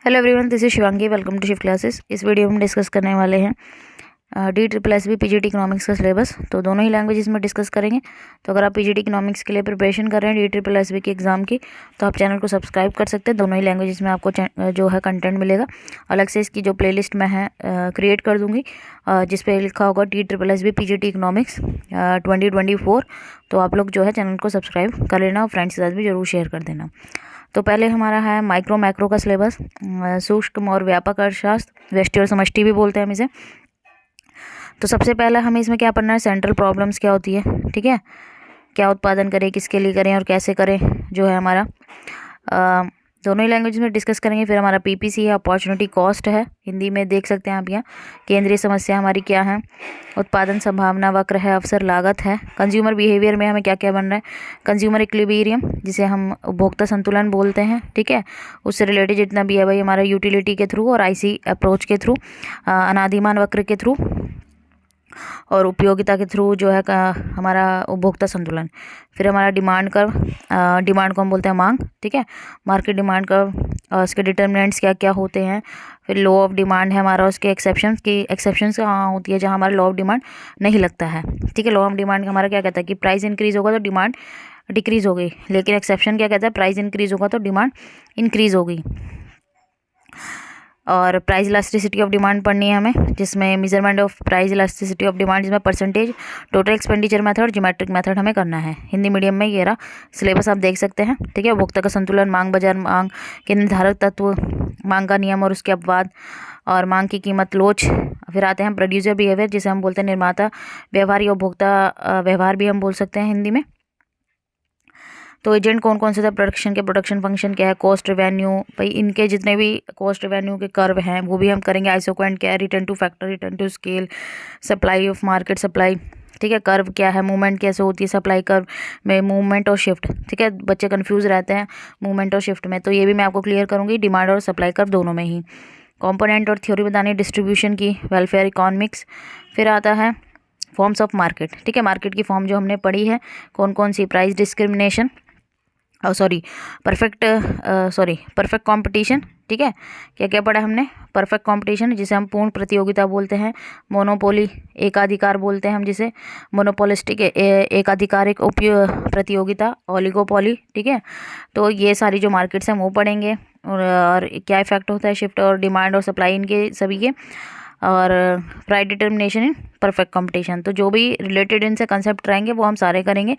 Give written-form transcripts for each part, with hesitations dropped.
Hello everyone, this is Shivangi. Welcome to Shiv classes. इस video में हम डिस्कस करने वाले हैं DSSB PGT इकोनॉमिक्स का सिलेबस। तो दोनों ही लैंग्वेजेस में डिस्कस करेंगे। तो अगर आप PGT इकोनॉमिक्स के लिए प्रिपरेशन कर रहे हैं DSSB की एग्ज़ाम की, तो आप चैनल को सब्सक्राइब कर सकते हैं। दोनों ही लैंग्वेजेस में आपको जो है कंटेंट मिलेगा। अलग से इसकी जो प्लेलिस्ट मैं है क्रिएट कर दूँगी, जिस पे लिखा होगा DSSB PGT इकोनॉमिक्स 2024। तो आप लोग जो है चैनल को सब्सक्राइब कर लेना और फ्रेंड्स के साथ भी ज़रूर शेयर कर देना। तो पहले हमारा है माइक्रो मैक्रो का सिलेबस, सूक्ष्म और व्यापक अर्थशास्त्र, व्यष्टि और समष्टि भी बोलते हैं हम इसे। तो सबसे पहला हमें इसमें क्या पढ़ना है, सेंट्रल प्रॉब्लम्स क्या होती है, ठीक है, क्या उत्पादन करें, किसके लिए करें और कैसे करें, जो है हमारा दोनों ही लैंग्वेज में डिस्कस करेंगे। फिर हमारा PPC है, अपॉर्चुनिटी कॉस्ट है, हिंदी में देख सकते हैं आप यहाँ। केंद्रीय समस्या हमारी क्या है, उत्पादन संभावना वक्र है, अवसर लागत है। कंज्यूमर बिहेवियर में हमें क्या क्या बन रहा है, कंज्यूमर इक्विलिब्रियम जिसे हम उपभोक्ता संतुलन बोलते हैं, ठीक है, उससे रिलेटेड जितना भी है भाई हमारा यूटिलिटी के थ्रू और IC अप्रोच के थ्रू, अनादिमान वक्र के थ्रू और उपयोगिता के थ्रू जो है हमारा उपभोक्ता संतुलन। फिर हमारा डिमांड कर्व, डिमांड को हम बोलते हैं मांग, ठीक है, मार्केट डिमांड कर्व, उसके डिटर्मिनेंट्स क्या क्या होते हैं। फिर लॉ ऑफ डिमांड है हमारा, उसके एक्सेप्शंस कहाँ होती है जहाँ हमारा लॉ ऑफ डिमांड नहीं लगता है, ठीक है। लॉ ऑफ डिमांड हमारा क्या कहता है कि प्राइस इंक्रीज होगा तो डिमांड डिक्रीज हो गई, लेकिन एक्सेप्शन क्या कहता है, प्राइस इंक्रीज होगा तो डिमांड इंक्रीज हो गई। और प्राइस इलास्टिसिटी ऑफ डिमांड पढ़नी है हमें, जिसमें measurement of price elasticity of demand, जिसमें percentage, total expenditure method, geometric method हमें करना है। हिंदी मीडियम में ये रहा सिलेबस, आप देख सकते हैं, ठीक है। उपभोक्ता का संतुलन, मांग बाजार, मांग के निर्धारक तत्व, मांग का नियम और उसके अपवाद, और मांग की कीमत लोच। फिर आते हैं प्रोड्यूसर बिहेवियर, जिसे हम बोलते हैं निर्माता व्यवहार या उपभोक्ता व्यवहार भी हम बोल सकते हैं हिंदी में। तो एजेंट कौन कौन से थे, प्रोडक्शन के प्रोडक्शन फंक्शन क्या है, कॉस्ट रेवेन्यू, भाई इनके जितने भी कॉस्ट रेवेन्यू के कर्व हैं वो भी हम करेंगे। आइसोक्वांट क्या है, return to factor, return to scale, supply of market supply, ठीक है, कर्व क्या है, मूवमेंट कैसे होती है सप्लाई कर्व में, मूवमेंट और शिफ्ट, ठीक है, बच्चे कंफ्यूज रहते हैं मूवमेंट और शिफ्ट में, तो ये भी मैं आपको क्लियर करूँगी डिमांड और सप्लाई कर्व दोनों में ही। कॉम्पोनेंट और थ्योरी बतानी डिस्ट्रीब्यूशन की, वेलफेयर इकोनॉमिक्स। फिर आता है फॉर्म्स ऑफ मार्केट, ठीक है, मार्केट की फॉर्म जो हमने पढ़ी है कौन कौन सी, प्राइस डिस्क्रिमिनेशन, परफेक्ट कंपटीशन, ठीक है, क्या क्या पढ़ा हमने, परफेक्ट कंपटीशन जिसे हम पूर्ण प्रतियोगिता बोलते हैं, मोनोपोली एकाधिकार बोलते हैं हम जिसे, मोनोपोलिस्टिक एकाधिकारिक प्रतियोगिता, ओलिगोपोली, ठीक है। तो ये सारी जो मार्केट्स हैं वो पढ़ेंगे, और क्या इफेक्ट होता है शिफ्ट और डिमांड और सप्लाई इनके सभी के, और price determination in perfect competition. तो जो भी रिलेटेड इनसे कंसेप्ट रहेंगे वो हम सारे करेंगे।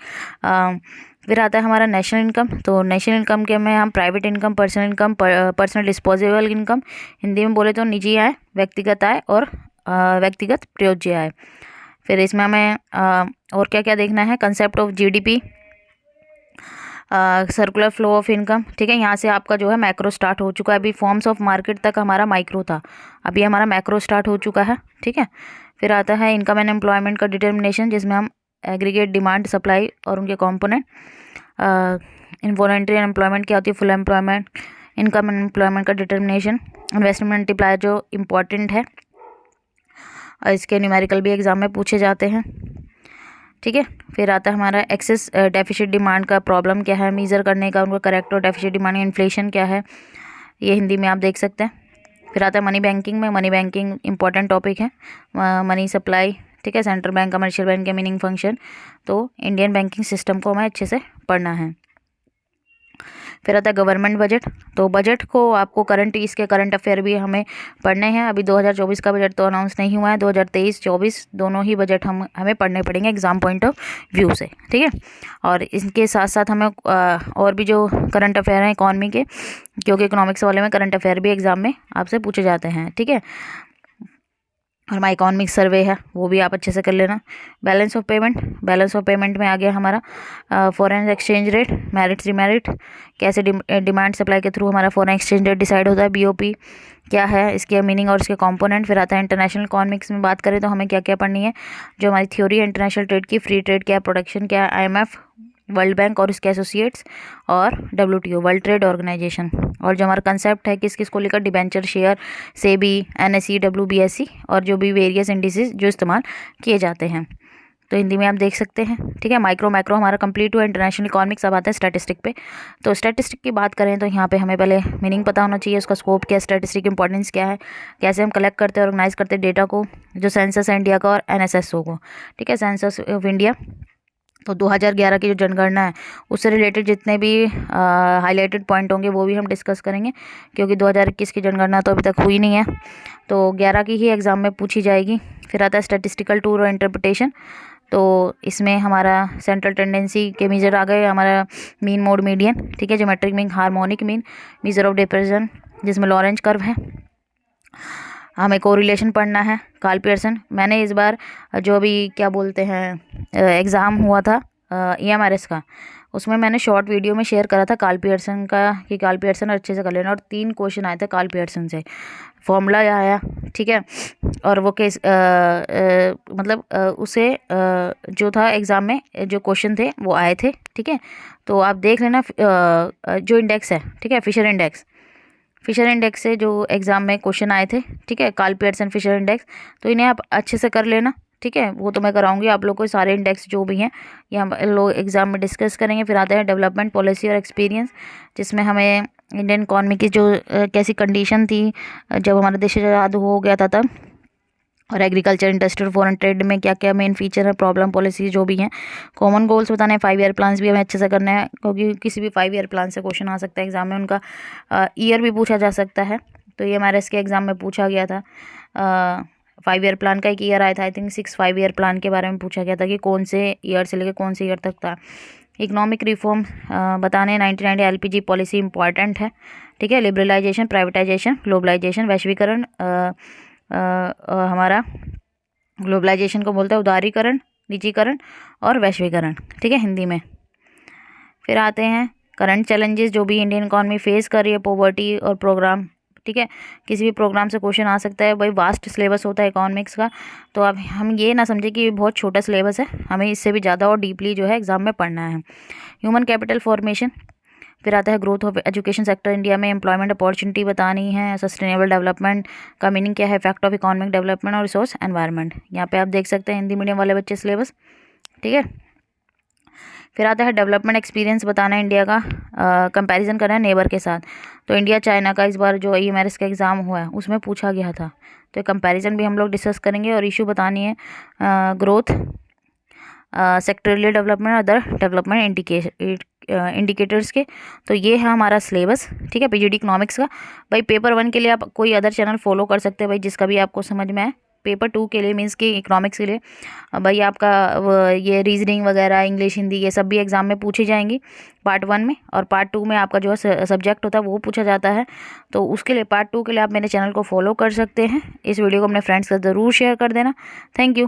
फिर आता है हमारा नेशनल इनकम। तो नेशनल इनकम के में हम private income, personal income, personal disposable income, Hindi में बोले तो निजी आय, व्यक्तिगत आय और व्यक्तिगत प्रयोज्य आय। फिर इसमें हमें और क्या क्या देखना है, concept of GDP, circular flow of income, ठीक है। यहाँ से आपका जो है मैक्रो स्टार्ट हो चुका है, अभी फॉर्म्स ऑफ मार्केट तक हमारा माइक्रो था, अभी हमारा मैक्रो स्टार्ट हो चुका है, ठीक है। फिर आता है इनकम एंड एम्प्लॉयमेंट का डिटर्मिनेशन, जिसमें हम एग्रीगेट डिमांड, सप्लाई और उनके कॉम्पोनेंट, इनवॉलंटरी एम्प्लॉयमेंट क्या होती है, full employment, income and employment का डिटर्मिनेशन, इन्वेस्टमेंट मल्टीप्लायर जो इम्पॉर्टेंट है और इसके न्यूमेरिकल भी एग्जाम में पूछे जाते हैं, ठीक है। फिर आता है हमारा एक्सेस डेफिसिट डिमांड का प्रॉब्लम क्या है, मीज़र करने का, उनका करेक्ट और डेफिसिट डिमांड, इन्फ्लेशन क्या है, ये हिंदी में आप देख सकते हैं। फिर आता है मनी बैंकिंग में, मनी बैंकिंग इंपॉर्टेंट टॉपिक है, मनी सप्लाई, ठीक है, सेंट्रल बैंक, कमर्शियल बैंक के मीनिंग फंक्शन। तो इंडियन बैंकिंग सिस्टम को हमें अच्छे से पढ़ना है। फिर आता है गवर्नमेंट बजट। तो बजट को आपको इसके करंट अफेयर भी हमें पढ़ने हैं। अभी 2024 का बजट तो अनाउंस नहीं हुआ है, 2023-24 दोनों ही बजट हमें पढ़ने पड़ेंगे एग्जाम पॉइंट ऑफ व्यू से, ठीक है। और इसके साथ साथ हमें और भी जो करंट अफेयर हैं इकॉनमी के, क्योंकि इकोनॉमिक्स वाले में करंट अफेयर भी एग्जाम में आपसे पूछे जाते हैं, ठीक है। और हमारा इकोनॉमिक सर्वे है वो भी आप अच्छे से कर लेना। बैलेंस ऑफ पेमेंट में आ गया हमारा foreign exchange rate, merit demerit, कैसे डिमांड सप्लाई के थ्रू हमारा फॉरेन एक्सचेंज रेट डिसाइड होता है, BOP क्या है, इसके मीनिंग और इसके कंपोनेंट। फिर आता है इंटरनेशनल इकोनॉमिक्स में बात करें तो हमें क्या क्या पढ़नी है, जो हमारी थ्योरी है इंटरनेशनल ट्रेड की, फ्री ट्रेड क्या है, प्रोडक्शन क्या है, IMF, वर्ल्ड बैंक और उसके एसोसिएट्स, और WTO वर्ल्ड ट्रेड ऑर्गेनाइजेशन। और जो हमारा कंसेप्ट है किस किस को लेकर, debenture, share, SEBI, NSE, WBSE और जो भी वेरियस इंडिसेस जो इस्तेमाल किए जाते हैं। तो हिंदी में आप देख सकते हैं, ठीक है। माइक्रो मैक्रो हमारा कंप्लीट हुआ। इंटरनेशनल इकोनॉमिक्स अब आता है स्टैटिस्टिक पे। तो स्टैटिस्टिक की बात करें तो यहाँ पे हमें पहले मीनिंग पता होना चाहिए, उसका स्कोप क्या है, स्टैटिस्टिक इंपॉर्टेंस क्या है, कैसे हम कलेक्ट करते हैं, ऑर्गेनाइज करते हैं डेटा को, जो सेंसस है इंडिया का और NSSO को, ठीक है, सेंसस ऑफ इंडिया। तो 2011 की जो जनगणना है उससे रिलेटेड जितने भी हाईलाइटेड पॉइंट होंगे वो भी हम डिस्कस करेंगे, क्योंकि 2021 की जनगणना तो अभी तक हुई नहीं है, तो 11 की ही एग्ज़ाम में पूछी जाएगी। फिर आता है स्टैटिस्टिकल टूल और इंटरप्रिटेशन। तो इसमें हमारा सेंट्रल टेंडेंसी के मेजर आ गए, हमारा मीन मोड मीडियन, ठीक है, geometric mean, harmonic mean, measure of depression जिसमें लॉरेंज कर्व है। हमें कोरिलेशन पढ़ना है, कार्ल पियर्सन। मैंने इस बार जो भी क्या बोलते हैं एग्ज़ाम हुआ था EMRS का, उसमें मैंने शॉर्ट वीडियो में शेयर करा था कार्ल पियर्सन का, कि कार्ल पियर्सन अच्छे से कर लेना, और 3 क्वेश्चन आए थे कार्ल पियर्सन से, फॉर्मूला आया, ठीक है। और वो केस मतलब उसे जो था एग्ज़ाम में जो क्वेश्चन थे वो आए थे, ठीक है। तो आप देख लेना जो इंडेक्स है, ठीक है, फिशर इंडेक्स से जो एग्ज़ाम में क्वेश्चन आए थे, ठीक है, कार्ल पियर्सन फिशर इंडेक्स, तो इन्हें आप अच्छे से कर लेना, ठीक है। वो तो मैं कराऊंगी आप लोग को, सारे इंडेक्स जो भी हैं ये हम लोग एग्ज़ाम में डिस्कस करेंगे। फिर आते हैं डेवलपमेंट पॉलिसी और एक्सपीरियंस, जिसमें हमें इंडियन इकॉनमी की जो कैसी कंडीशन थी जब हमारा देश आज़ाद हो गया था तब, और एग्रीकल्चर, इंडस्ट्रियल, फॉरेन ट्रेड में क्या क्या मेन फीचर है, प्रॉब्लम, पॉलिसी जो भी हैं, कॉमन गोल्स बताने हैं, 5 ईयर प्लान्स भी हमें अच्छे से करना है, क्योंकि किसी भी 5 ईयर प्लान से क्वेश्चन आ सकता है एग्जाम में, उनका ईयर भी पूछा जा सकता है। तो ये हमारे इसके एग्ज़ाम में पूछा गया था। 5 ईयर प्लान का एक ईयर आया था, आई थिंक 6 5 ईयर प्लान के बारे में पूछा गया था कि कौन से ईयर से लेकर कौन से ईयर तक था। इकोनॉमिक रिफॉर्म बताने 1990 LPG पॉलिसी इंपॉर्टेंट है, ठीक है। लिबरलाइजेशन, प्राइवेटाइजेशन, ग्लोबलाइजेशन, वैश्वीकरण, हमारा ग्लोबलाइजेशन को बोलते हैं उदारीकरण, निजीकरण और वैश्वीकरण, ठीक है, हिंदी में। फिर आते हैं करंट चैलेंजेस जो भी इंडियन इकॉनमी फेस कर रही है, पॉवर्टी और प्रोग्राम, ठीक है। किसी भी प्रोग्राम से क्वेश्चन आ सकता है, भाई वास्ट सिलेबस होता है इकोनॉमिक्स का, तो अब हम ये ना समझे कि बहुत छोटा सिलेबस है, हमें इससे भी ज़्यादा और डीपली जो है एग्जाम में पढ़ना है। ह्यूमन कैपिटल फॉर्मेशन, फिर आता है growth of education sector India में, एम्प्लॉयमेंट अपॉर्चुनिटी बतानी है, सस्टेनेबल डेवलपमेंट का मीनिंग क्या है, इफेक्ट ऑफ इकोनॉमिक डेवलपमेंट और रिसोर्स एनवायरनमेंट। यहाँ पे आप देख सकते हैं हिंदी मीडियम वाले बच्चे सिलेबस, ठीक है। फिर आता है डेवलपमेंट एक्सपीरियंस बताना है इंडिया का, कंपैरिजन करना है नेबर के साथ। तो इंडिया चाइना का इस बार जो EMRS का एग्ज़ाम हुआ है उसमें पूछा गया था, तो कंपैरिजन भी हम लोग डिस्कस करेंगे। और इशू बतानी है growth, sectorally development, other development indicators के। तो ये है हमारा सिलेबस, ठीक है, PGT इकोनॉमिक्स का। भाई पेपर 1 के लिए आप कोई अदर चैनल फॉलो कर सकते हैं भाई, जिसका भी आपको समझ में आए। पेपर 2 के लिए मीन्स कि इकोनॉमिक्स के लिए भाई आपका ये रीजनिंग वगैरह, इंग्लिश, हिंदी, ये सब भी एग्जाम में पूछी जाएंगी पार्ट 1 में, और पार्ट 2 में आपका जो है सब्जेक्ट होता है वो पूछा जाता है। तो उसके लिए पार्ट 2 के लिए आप मेरे चैनल को फॉलो कर सकते हैं। इस वीडियो को अपने फ्रेंड्स के साथ ज़रूर शेयर कर देना। Thank you.